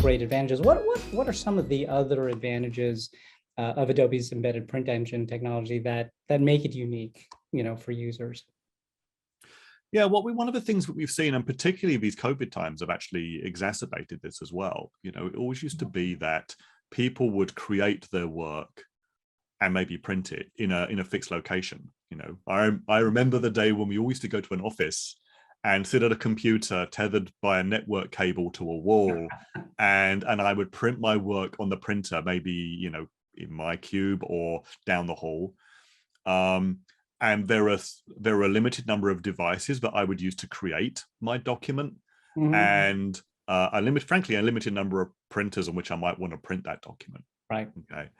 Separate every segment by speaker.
Speaker 1: great advantages. What are some of the other advantages of Adobe's embedded print engine technology that make it unique, for users?
Speaker 2: Yeah, one of the things that we've seen, and particularly these COVID times, have actually exacerbated this as well. It always used to be that people would create their work and maybe print it in a fixed location. I remember the day when we always used to go to an office and sit at a computer tethered by a network cable to a wall, and I would print my work on the printer, maybe in my cube or down the hall. And there are a limited number of devices that I would use to create my document, and a limited number of printers on which I might want to print that document.
Speaker 1: Right.
Speaker 2: Okay.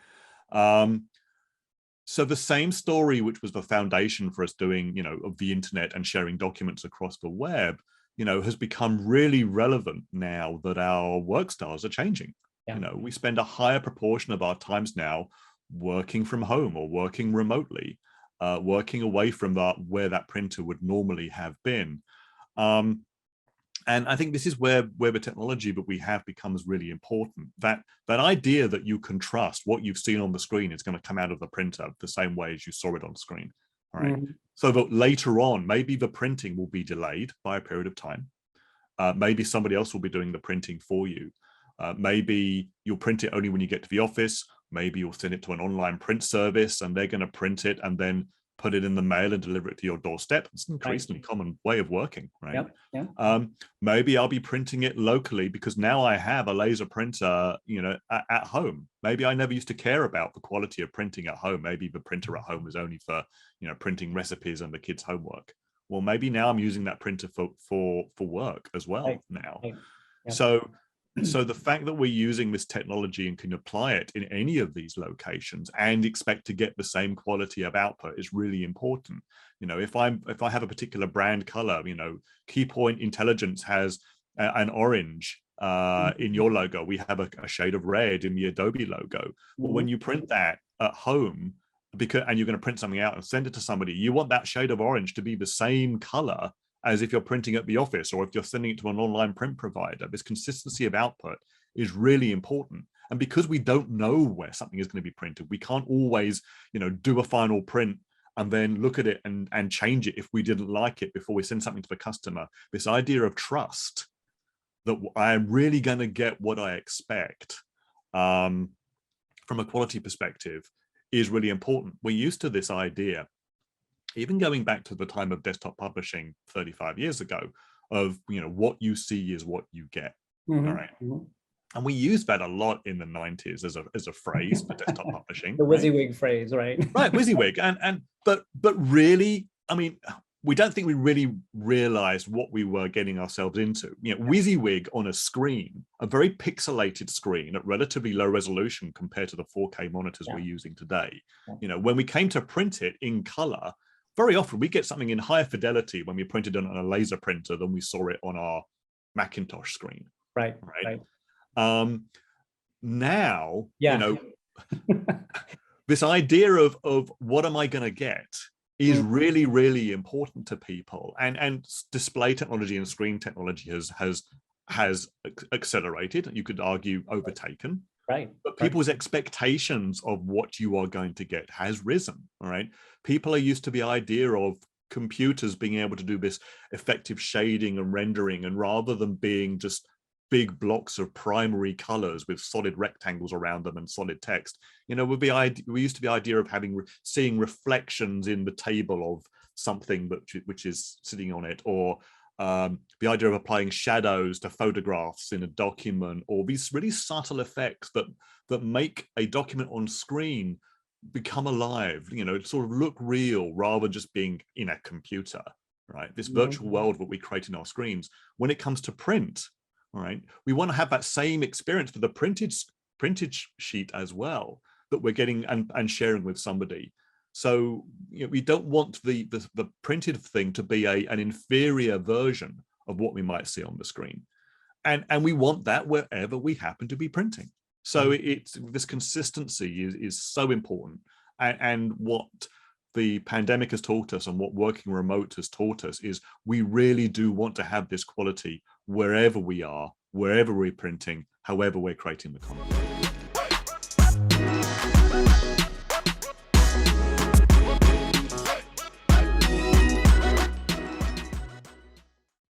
Speaker 2: So the same story, which was the foundation for us doing, of the internet and sharing documents across the web, has become really relevant now that our work styles are changing. Yeah. We spend a higher proportion of our times now working from home or working remotely. Working away from where that printer would normally have been. And I think this is where the technology that we have becomes really important. That idea that you can trust what you've seen on the screen is going to come out of the printer the same way as you saw it on screen. All right. So that later on, maybe the printing will be delayed by a period of time. Maybe somebody else will be doing the printing for you. Maybe you'll print it only when you get to the office. Maybe you'll send it to an online print service and they're going to print it and then put it in the mail and deliver it to your doorstep. It's an increasingly common way of working, right? Yep. Maybe I'll be printing it locally because now I have a laser printer, at home. Maybe I never used to care about the quality of printing at home. Maybe the printer at home was only for, printing recipes and the kids' homework. Well, maybe now I'm using that printer for work as well now. Yep. So the fact that we're using this technology and can apply it in any of these locations and expect to get the same quality of output is really important. If I have a particular brand color, Keypoint Intelligence has an orange in your logo. We have a shade of red in the Adobe logo. But when you print that at home, and you're going to print something out and send it to somebody, you want that shade of orange to be the same color as if you're printing at the office or if you're sending it to an online print provider. This consistency of output is really important. And because we don't know where something is going to be printed, we can't always, do a final print and then look at it and change it if we didn't like it before we send something to the customer. This idea of trust that I'm really going to get what I expect from a quality perspective is really important. We're used to this idea, even going back to the time of desktop publishing 35 years ago, of what you see is what you get. All right. And we used that a lot in the 90s as a phrase for desktop publishing.
Speaker 1: The WYSIWYG phrase, right?
Speaker 2: Right, WYSIWYG. But really, we don't think we really realized what we were getting ourselves into. WYSIWYG on a screen, a very pixelated screen at relatively low resolution compared to the 4K monitors we're using today. When we came to print it in color, very often we get something in higher fidelity when we printed it on a laser printer than we saw it on our Macintosh screen.
Speaker 1: Right.
Speaker 2: Now, this idea of what am I going to get is really, really important to people. And display technology and screen technology has accelerated. You could argue overtaken.
Speaker 1: Right.
Speaker 2: But people's expectations of what you are going to get has risen. All right. People are used to the idea of computers being able to do this effective shading and rendering, and rather than being just big blocks of primary colors with solid rectangles around them and solid text, we used to the idea of seeing reflections in the table of something which is sitting on it, or the idea of applying shadows to photographs in a document, or these really subtle effects that make a document on screen become alive, sort of look real rather than just being in a computer, right? This virtual world that we create in our screens. When it comes to print, all right, we want to have that same experience for the printed sheet as well, that we're getting and sharing with somebody. So we don't want the printed thing to be an inferior version of what we might see on the screen. And we want that wherever we happen to be printing. So this consistency is so important. And what the pandemic has taught us and what working remote has taught us is we really do want to have this quality wherever we are, wherever we're printing, however we're creating the content.